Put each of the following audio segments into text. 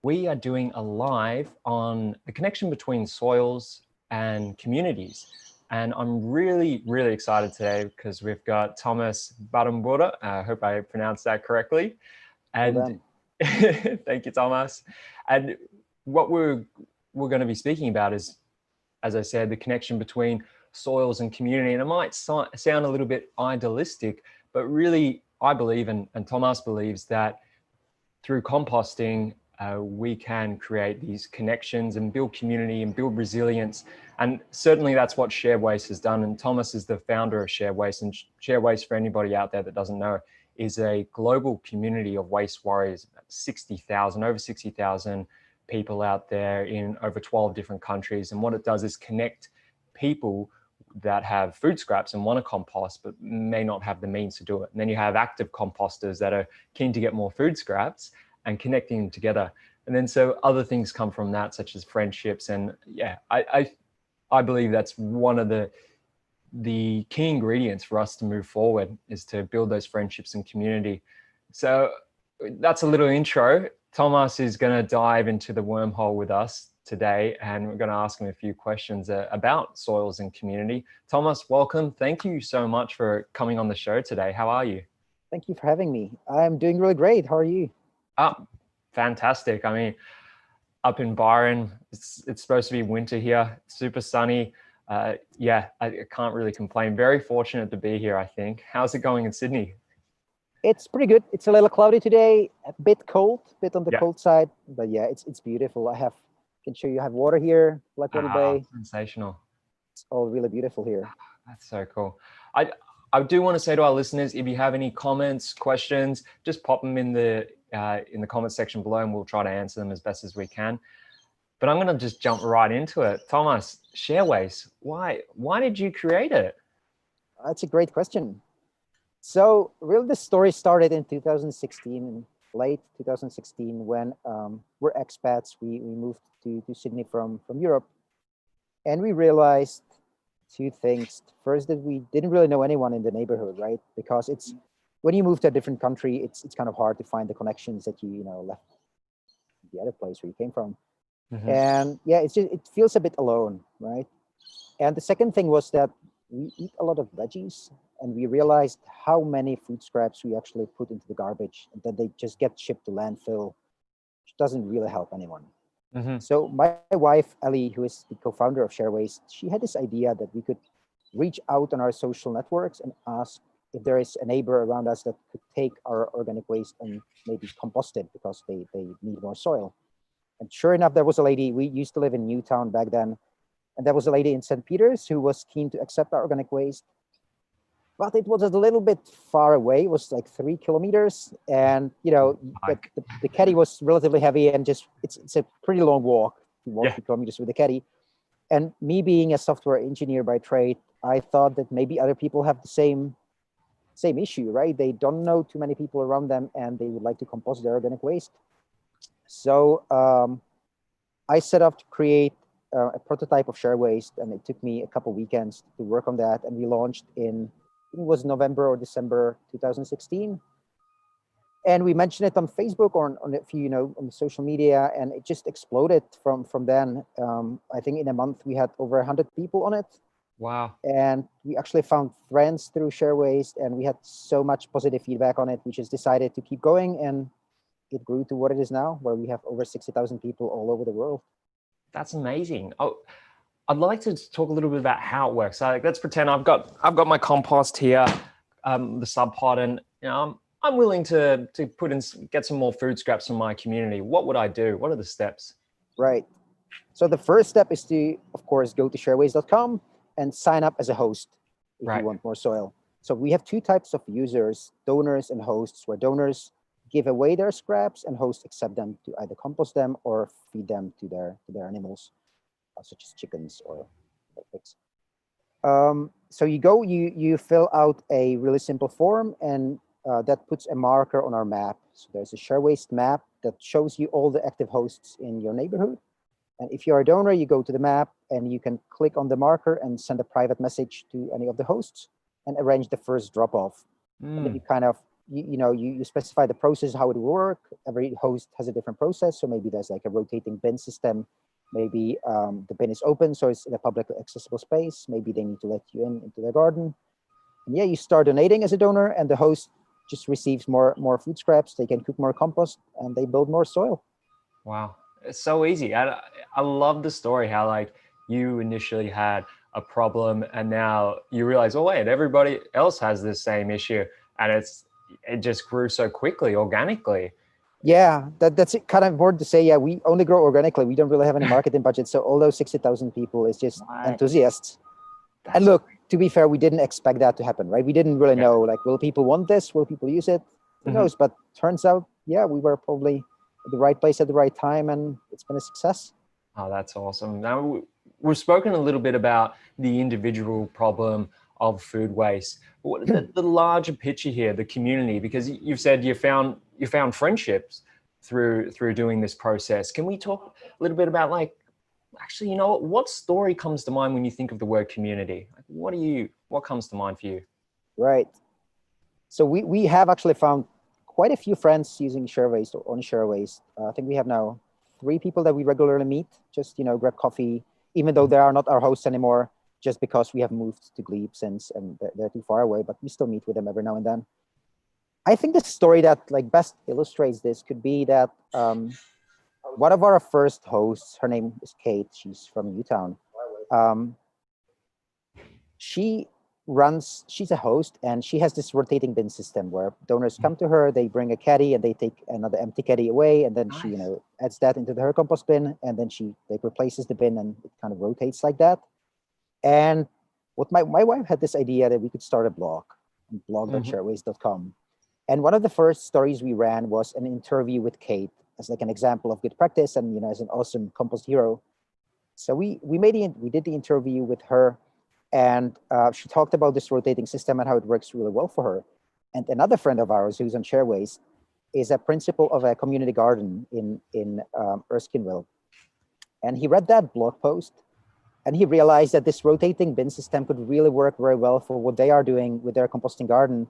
We are doing a live on the connection between soils and communities. And I'm really, really excited today because we've got Tomas Barambura. I hope I pronounced that correctly. And thank you, Tomas. And what we're going to be speaking about is, as I said, the connection between soils and community. And it might sound a little bit idealistic, but really I believe, and Tomas believes, that through composting, we can create these connections and build community and build resilience. And certainly that's what Shared Waste has done. And Tomas is the founder of Shared Waste. And Shared Waste, for anybody out there that doesn't know, is a global community of waste warriors, over 60,000 people out there in over 12 different countries. And what it does is connect people that have food scraps and want to compost, but may not have the means to do it. And then you have active composters that are keen to get more food scraps and connecting them together. And then so other things come from that, such as friendships. And yeah, I believe that's one of the key ingredients for us to move forward, is to build those friendships and community. So that's a little intro. Tomas is going to dive into the wormhole with us today, and we're going to ask him a few questions about soils and community. Tomas, welcome. Thank you so much for coming on the show today. How are you? Thank you for having me. I'm doing really great. How are you? Fantastic. I mean, up in Byron, it's supposed to be winter here, super sunny. Yeah, I can't really complain. Very fortunate to be here, I think. How's it going in Sydney? It's pretty good. It's a little cloudy today, a bit cold, a bit on the cold side, but yeah, it's beautiful. I can show you, I have water here, Blackwater Bay. Sensational. It's all really beautiful here. That's so cool. I do want to say to our listeners, if you have any comments, questions, just pop them in the comment section below, and we'll try to answer them as best as we can. But I'm going to just jump right into it. Tomas, Share Waste, why did you create it? That's a great question. So really the story started in 2016, late 2016, when we're expats. We moved to Sydney from Europe, and we realized two things. First, that we didn't really know anyone in the neighborhood, right? Because it's when you move to a different country, it's kind of hard to find the connections that you left the other place where you came from. Mm-hmm. And yeah, it feels a bit alone, right? And the second thing was that we eat a lot of veggies, and we realized how many food scraps we actually put into the garbage, and that they just get shipped to landfill, which doesn't really help anyone. Mm-hmm. So my wife, Ali, who is the co-founder of Share Waste, she had this idea that we could reach out on our social networks and ask if there is a neighbor around us that could take our organic waste and maybe compost it because they need more soil. And sure enough, there was a lady. We used to live in Newtown back then, and there was a lady in St. Peters who was keen to accept our organic waste. But it was a little bit far away. It was like 3 kilometers, and the caddy was relatively heavy, and it's a pretty long walk to walk 3 kilometers with the caddy. And me being a software engineer by trade, I thought that maybe other people have the same issue, right? They don't know too many people around them, and they would like to compost their organic waste. So I set up to create a prototype of Share Waste, and it took me a couple weekends to work on that, and we launched it was November or December 2016. And we mentioned it on Facebook or on a few, on social media, and it just exploded from then. I think in a month we had over 100 people on it. Wow. And we actually found friends through Share Waste, and we had so much positive feedback on it, we just decided to keep going, and it grew to what it is now, where we have over 60,000 people all over the world. That's amazing. Oh, I'd like to talk a little bit about how it works. So let's pretend I've got my compost here, the sub pod, and I'm willing to put in, get some more food scraps from my community. What would I do? What are the steps? Right. So the first step is to, of course, go to sharewaste.com and sign up as a host if you want more soil. So we have two types of users, donors and hosts, where donors give away their scraps and hosts accept them to either compost them or feed them to their animals, such as chickens or pigs. So you fill out a really simple form, and that puts a marker on our map. So there's a Share Waste map that shows you all the active hosts in your neighborhood. And if you're a donor, you go to the map and you can click on the marker and send a private message to any of the hosts and arrange the first drop-off. And then you specify the process, how it will work. Every host has a different process. So maybe there's like a rotating bin system. Maybe the bin is open, so it's in a public accessible space. Maybe they need to let you into their garden. And yeah, you start donating as a donor, and the host just receives more food scraps. They can cook more compost, and they build more soil. Wow, it's so easy. I love the story how like you initially had a problem and now you realize, oh wait, everybody else has this same issue, and it just grew so quickly, organically. Yeah, that's it, kind of important to say. Yeah, we only grow organically. We don't really have any marketing budget. So all those 60,000 people is just enthusiasts. And look, to be fair, we didn't expect that to happen, right? We didn't really know, like, will people want this? Will people use it? Who knows? But turns out, yeah, we were probably at the right place at the right time, and it's been a success. Oh, that's awesome. Now, we've spoken a little bit about the individual problem of food waste. What the larger picture here, the community, because you've said you found friendships through doing this process. Can we talk a little bit about, like, actually, you know, what story comes to mind when you think of the word community? Like, what comes to mind for you? Right. So we have actually found quite a few friends using share waste or on share waste. I think we have now 3 people that we regularly meet, just, grab coffee, even though they are not our hosts anymore, just because we have moved to Glebe since, and they're too far away, but we still meet with them every now and then. I think the story that like best illustrates this could be that one of our first hosts, her name is Kate, she's from Newtown. She's a host, and she has this rotating bin system where donors come to her, they bring a caddy and they take another empty caddy away, and then Nice. she adds that into her compost bin, and then she like replaces the bin, and it kind of rotates like that. And what my wife had this idea that we could start a blog.sharewaste.com. And one of the first stories we ran was an interview with Kate as like an example of good practice, and as an awesome compost hero. So we did the interview with her, and she talked about this rotating system and how it works really well for her. And another friend of ours who's on Share Waste is a principal of a community garden in Erskineville. And he read that blog post, and he realized that this rotating bin system could really work very well for what they are doing with their composting garden.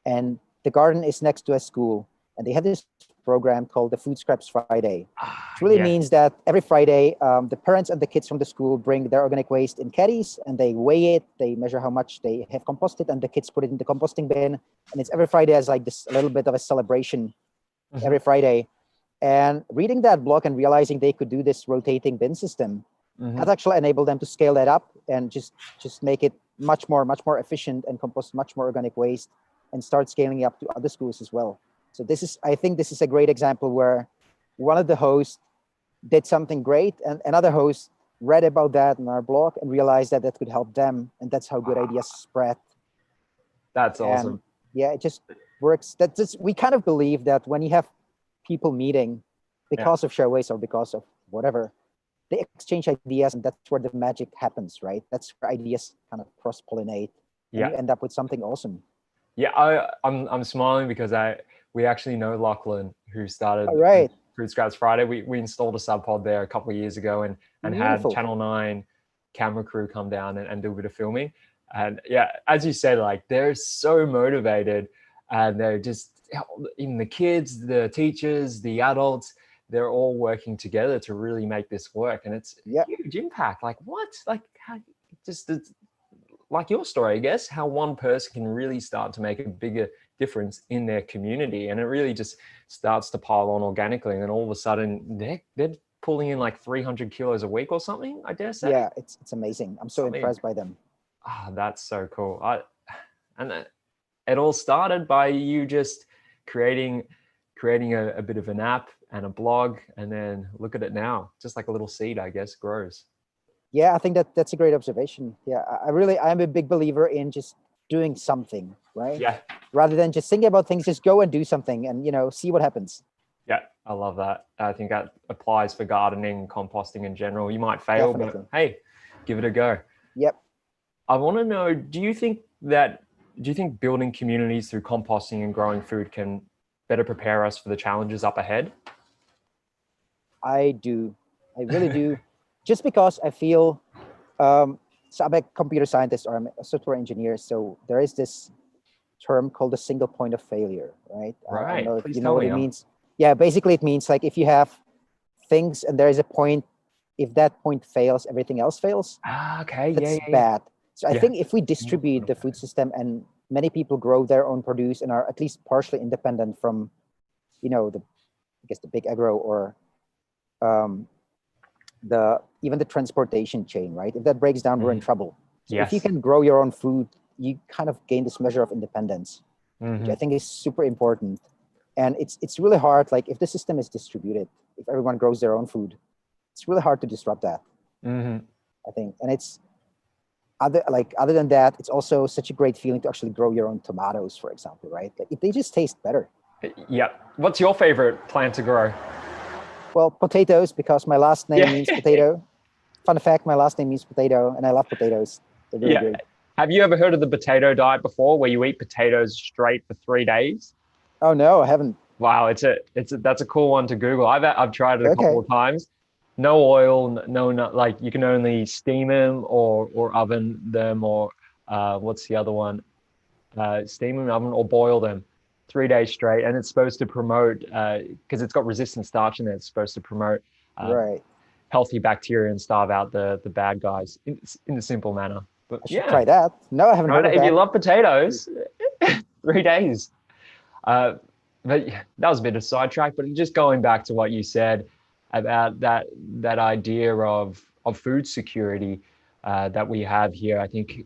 And the garden is next to a school, and they have this program called the Food Scraps Friday. Which really means that every Friday, the parents and the kids from the school bring their organic waste in caddies, and they weigh it, they measure how much they have composted, and the kids put it in the composting bin. And it's every Friday as like this, a little bit of a celebration every Friday. And reading that blog and realizing they could do this rotating bin system has actually enabled them to scale that up and just make it much more efficient and compost much more organic waste, and start scaling up to other schools as well. So I think this is a great example where one of the hosts did something great, and another host read about that on our blog and realized that that could help them, and that's how good ideas spread. That's awesome. And yeah, it just works. We kind of believe that when you have people meeting because of share waste or because of whatever, they exchange ideas, and that's where the magic happens, right? That's where ideas kind of cross-pollinate, and you end up with something awesome. Yeah, I'm smiling because we actually know Lachlan, who started Food Scraps Friday. We installed a sub pod there a couple of years ago, and had Channel 9 camera crew come down and do a bit of filming. And yeah, as you said, like, they're so motivated, and they're just, even the kids, the teachers, the adults, they're all working together to really make this work. And it's a huge impact. Like, what? Like, how, just like your story, I guess, how one person can really start to make a bigger difference in their community, and it really just starts to pile on organically, and then all of a sudden they're pulling in like 300 kilos a week or something, I dare say. Yeah, it's amazing. I'm so impressed by them. That's so cool. And it all started by you just creating a bit of an app and a blog, and then look at it now, just like a little seed, I guess, grows. Yeah, I think that's a great observation. Yeah, I'm a big believer in just doing something, right? Yeah. Rather than just thinking about things, just go and do something, and see what happens. Yeah, I love that. I think that applies for gardening, composting in general. You might fail, but hey, give it a go. Yep. I want to know, do you think building communities through composting and growing food can better prepare us for the challenges up ahead? I do. I really do. Just because I feel, so I'm a computer scientist, or I'm a software engineer. So there is this term called the single point of failure, right? I don't Right. know if Please you know tell what me. it means. Yeah, basically it means like if you have things and there is a point, if that point fails, everything else fails. Ah, okay. Yeah, That's yeah, yeah. bad. So I Yeah. think if we Single point distribute of the food failure. system and many people grow their own produce and are at least partially independent from, the I guess the big agro or um, the even the transportation chain, right? If that breaks down, we're in Mhm. trouble. So if you Yes. can grow your own food, you kind of gain this measure of independence, which I Hmm. think is super important. And it's really hard. Like if the system is distributed, if everyone grows their own food, it's really hard to disrupt that, Hmm. I think. And it's other than that, it's also such a great feeling to actually grow your own tomatoes, for example, right? Like they just taste better. Yep. What's your favorite plant to grow? Well, potatoes, because my last name Yeah. means potato. Fun fact, my last name means potato, and I love potatoes. They're really Yeah. good. Have you ever heard of the potato diet before, where you eat potatoes straight for 3 days? Oh no, I haven't. Wow, that's a cool one to Google. I've tried it a couple Okay. of times. No oil, no, like you can only steam them or oven them or what's the other one? Steam them, oven or boil them 3 days straight, and it's supposed to promote because it's got resistant starch in it. It's supposed to promote uh, Right. healthy bacteria and starve out the bad guys in a simple manner. But I should yeah, try that. No, I haven't heard right. of If you that. love potatoes, 3 days. Uh, but yeah, that was a bit of a sidetrack. But just going back to what you said about that idea of food security that we have here, I think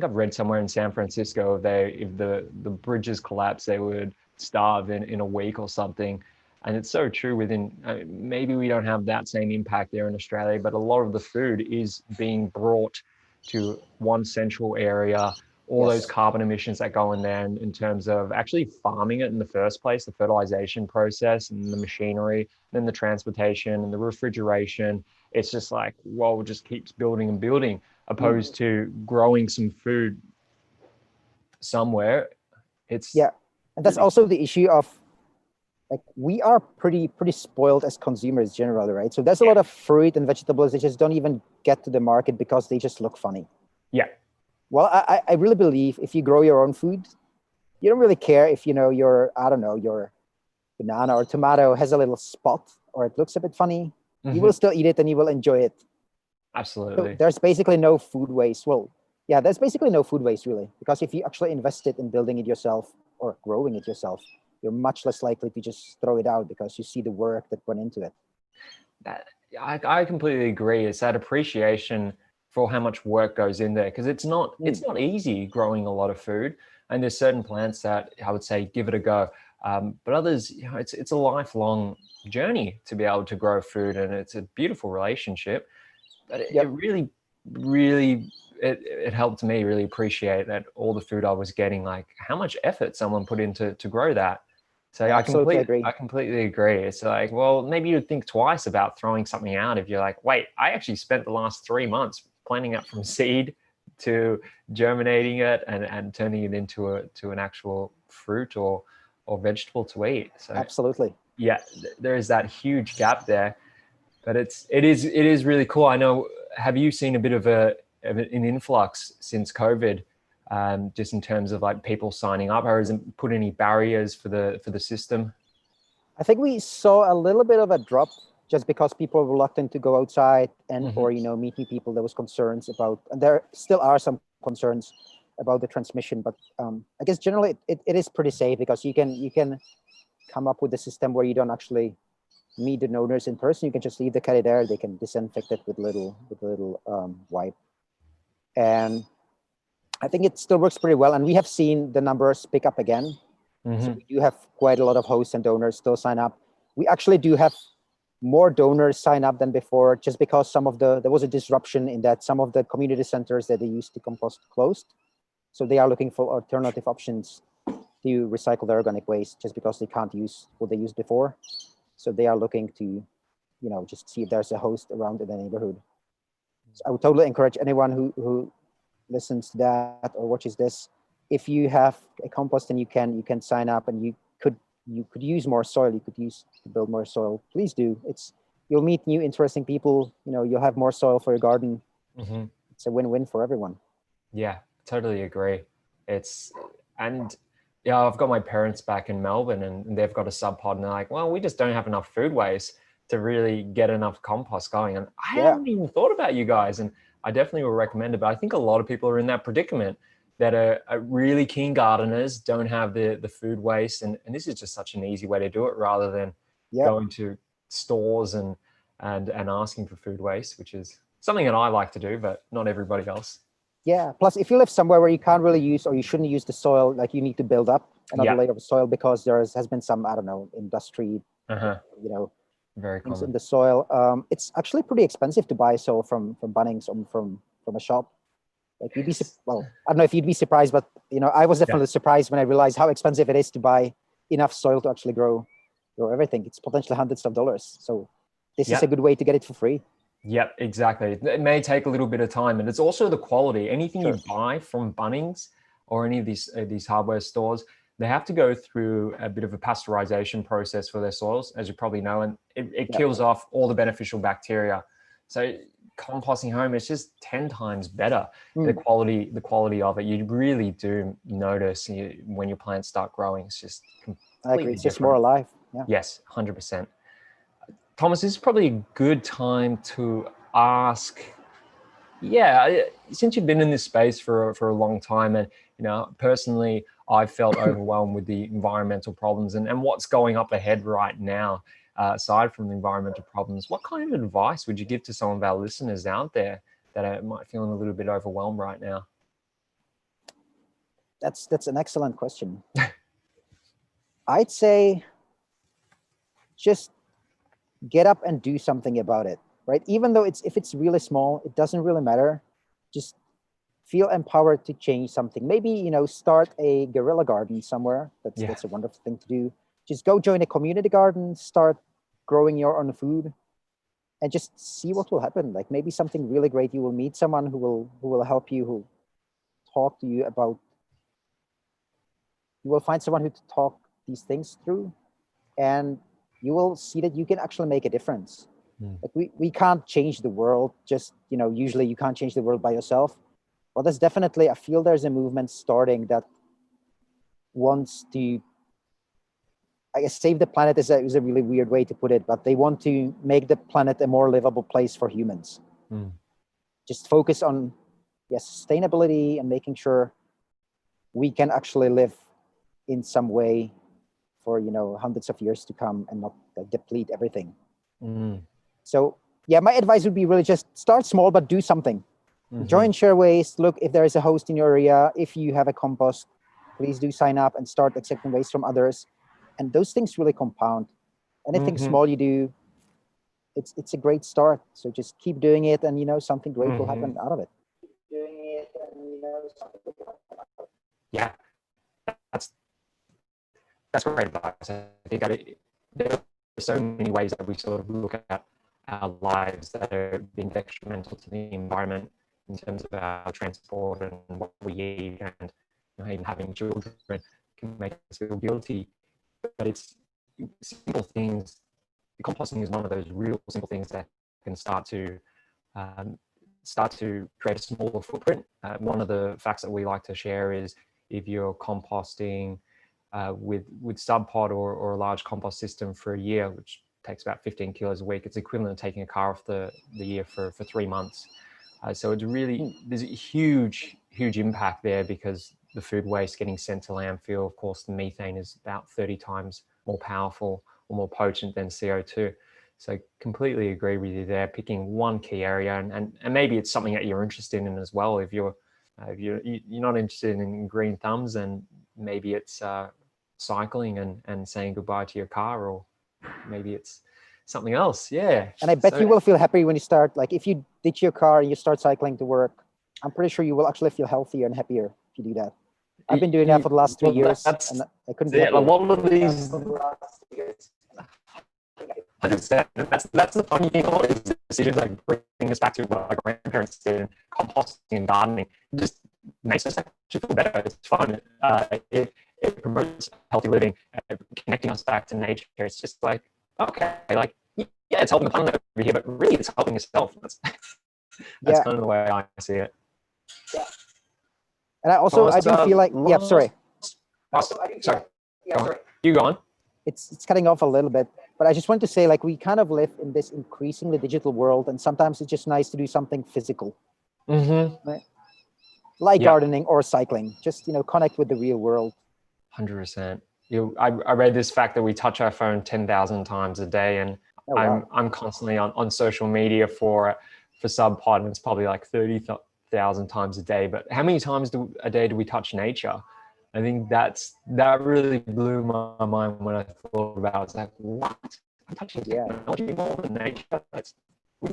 I've read somewhere in San Francisco if the bridges collapse, they would starve in a week or something. And it's so true within, maybe we don't have that same impact there in Australia, but a lot of the food is being brought to one central area. All those Yes. carbon emissions that go in there in terms of actually farming it in the first place, the fertilization process and the machinery, then the transportation and the refrigeration. It's just like, well, it just keeps building and building Mm. opposed to growing some food somewhere. It's Yeah. And that's really, also the issue of like we are pretty spoiled as consumers generally, right? So there's a yeah, lot of fruit and vegetables that just don't even get to the market because they just look funny. yeah. Well, I really believe if you grow your own food, you don't really care if your I don't know your banana or tomato has a little spot or it looks a bit funny. You Hmm. will still eat it and you will enjoy it. So Absolutely. there's basically no food waste. Well, yeah, there's basically no food waste really, because if you actually invested in building it yourself or growing it yourself, you're much less likely to just throw it out because you see the work that went into it. That, I completely agree. It's that appreciation for how much work goes in there because it's Mm, not easy growing a lot of food, and there's certain plants that I would say give it a go, but others, it's a lifelong journey to be able to grow food, and it's a beautiful relationship. But it yep, really, really, it helped me really appreciate that all the food I was getting, like how much effort someone put into to grow that. So I absolutely agree. I completely agree. It's like, well, maybe you'd think twice about throwing something out if you're like, wait, I actually spent the last 3 months planting it from seed to germinating it and turning it into an actual fruit or vegetable to eat. So Absolutely. yeah, there is that huge gap there, but it is really cool. I know. Have you seen a bit of an influx since COVID, just in terms of like people signing up, or has it put any barriers for the system? I think we saw a little bit of a drop just because people were reluctant to go outside and Hmm. or meet new people. There was concerns about, and there still are some concerns about the transmission. But I guess generally it is pretty safe because you can come up with a system where you don't actually meet the donors in person. You can just leave the caddy there. They can disinfect it with a little wipe, and I think it still works pretty well. And we have seen the numbers pick up again. So Hmm. we do have quite a lot of hosts and donors still sign up. We actually do have more donors sign up than before, just because there was a disruption in that some of the community centers that they used to compost closed. So they are looking for alternative options to recycle their organic waste, just because they can't use what they used before. So they are looking to, just see if there's a host around in the neighborhood. So I would totally encourage anyone who listens to that or watches this, if you have a compost and you can sign up and you could use more soil, you could use to build more soil, please do. You'll meet new interesting people, you'll have more soil for your garden. Hmm. It's a win-win for everyone. Yeah, totally agree. It's, and yeah, I've got my parents back in Melbourne, and they've got a sub pod, and they're like, well, we just don't have enough food waste to really get enough compost going. And I Yeah. hadn't even thought about you guys, and I definitely will recommend it. But I think a lot of people are in that predicament, that are really keen gardeners, don't have the food waste. And this is just such an easy way to do it, rather than Yeah. going to stores and asking for food waste, which is something that I like to do, but not everybody else. Yeah. Plus, if you live somewhere where you can't really use, or you shouldn't use the soil, like you need to build up another Yeah. layer of soil because has been some, I don't know, industry, you know, Very things common. in the soil. It's actually pretty expensive to buy soil from Bunnings or from a shop. Like you'd be, well, I don't know if you'd be surprised, but you know, I was definitely surprised when I realized how expensive it is to buy enough soil to actually grow everything. It's potentially hundreds of dollars. So this is a good way to get it for free. Yep, exactly. It may take a little bit of time, and it's also the quality. Anything you buy from Bunnings or any of these hardware stores, they have to go through a bit of a pasteurization process for their soils, as you probably know, and it kills off all the beneficial bacteria. So composting home, it's just 10 times better. The quality of it, you really do notice when your plants start growing. It's just completely It's different. just more alive. Yeah. Yes, 100%. Thomas, this is probably a good time to ask, since you've been in this space for a long time, and personally, I've felt overwhelmed with the environmental problems and what's going up ahead right now, aside from the environmental problems, what kind of advice would you give to some of our listeners out there that are might feeling a little bit overwhelmed right now? That's an excellent question. I'd say just get up and do something about it, right? Even though if it's really small, it doesn't really matter. Just feel empowered to change something. Maybe, start a guerrilla garden somewhere. That's a wonderful thing to do. Just go join a community garden, start growing your own food, and just see what will happen. Like maybe something really great. You will meet someone who will help you, who talk to you about. You will find someone who to talk these things through, and you will see that you can actually make a difference. Like we can't change the world. Just usually you can't change the world by yourself. Well, there's definitely, I feel there's a movement starting that wants to, I guess, save the planet is a really weird way to put it, but they want to make the planet a more livable place for humans. Just focus on sustainability and making sure we can actually live in some way for hundreds of years to come and not deplete everything. So my advice would be really just start small, but do something. Join Share Waste. Look if there is a host in your area. If you have a compost, please do sign up and start accepting waste from others. And those things really compound. Anything small you do, it's a great start. So just keep doing it, and something great will happen out of it. Yeah, that's great advice. I think there are so many ways that we sort of look at our lives that are being detrimental to the environment, in terms of our transport and what we eat, and even having children can make us feel guilty. But it's simple things. Composting is one of those real simple things that can start to create a smaller footprint. One of the facts that we like to share is if you're composting with sub pod or a large compost system for a year, which takes about 15 kilos a week, it's equivalent to taking a car off the year for 3 months. So it's really, there's a huge impact there, because the food waste getting sent to landfill, of course, the methane is about 30 times more powerful or more potent than CO2. So completely agree with you there, picking one key area, and maybe it's something that you're interested in as well. If you're not interested in green thumbs, and maybe it's cycling and saying goodbye to your car, or maybe it's something else. Yeah. And I bet you will feel happy when you start, like if you ditch your car and you start cycling to work, I'm pretty sure you will actually feel healthier and happier if you do that. I've been doing that for the last 3 years, and I couldn't be happier. A lot of these, 100%. That's the funny thing about it, decisions like bringing us back to what our grandparents did, and composting and gardening. It just makes us actually feel better. It's fun. It promotes healthy living, connecting us back to nature. It's just like, okay, like, yeah, it's helping the planet over here, but really it's helping yourself. That's kind of the way I see it. Yeah. And I Thomas, do feel like, yeah, sorry. Sorry. Go on. You go on. It's cutting off a little bit, but I just want to say, like, we kind of live in this increasingly digital world, and sometimes it's just nice to do something physical, right? Like gardening or cycling. Just, you know, connect with the real world. 100%. I read this fact that we touch our phone 10,000 times a day, and I'm constantly on social media for SubPod, and it's probably like 30,000 times a day. But how many times a day do we touch nature? I think that really blew my mind when I thought about it. It's like, what? I'm touching technology more than nature?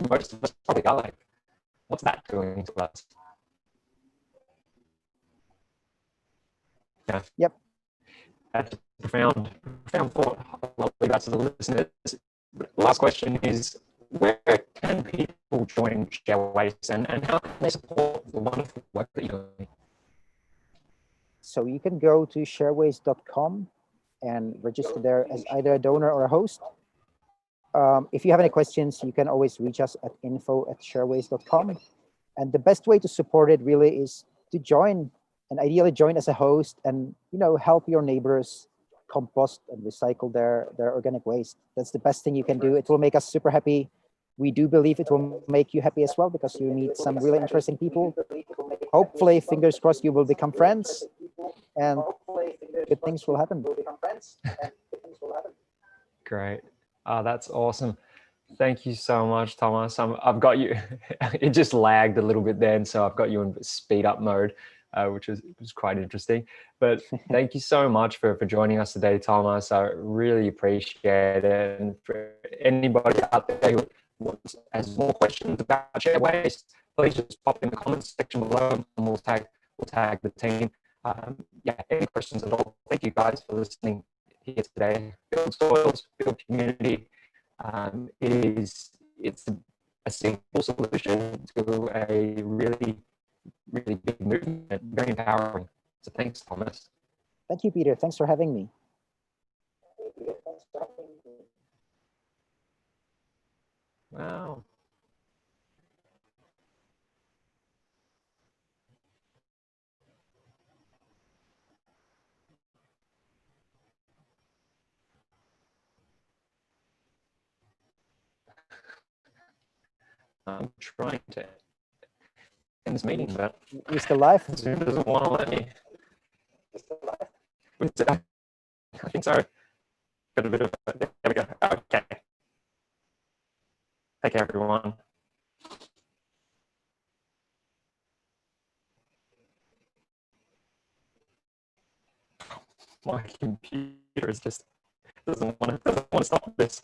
Most of us probably are like, what's that doing to us? Yeah. Yep. That's a profound thought. I'll leave that to the listeners. Last question is, where can people join Share Waste, and how can they support the wonderful work that you're doing? So you can go to sharewaste.com and register there as either a donor or a host. If you have any questions, you can always reach us at info@sharewaste.com. And the best way to support it really is to join, and ideally join as a host, and, you know, help your neighbors compost and recycle their organic waste. That's the best thing you can do. It will make us super happy. We do believe it will make you happy as well, because you meet some really interesting people. Hopefully, fingers crossed, you will become friends, and good things will happen. Great. That's awesome. Thank you so much, Thomas. I've got you. It just lagged a little bit then, so I've got you in speed up mode, which was quite interesting. But thank you so much for joining us today, Thomas. I really appreciate it. And for anybody out there who has more questions about Share Waste, please just pop in the comments section below, and we'll tag the team. Any questions at all? Thank you guys for listening here today. Build soils, build community. It's a simple solution to a really, really big movement, very empowering. So thanks, Thomas. Thank you, Peter. Thanks for having me. Wow. I'm trying to end this meeting, but you still live? Zoom doesn't want to let me. I think so. Got a bit of. There we go. Okay. Take care, everyone. My computer is just doesn't want to stop this.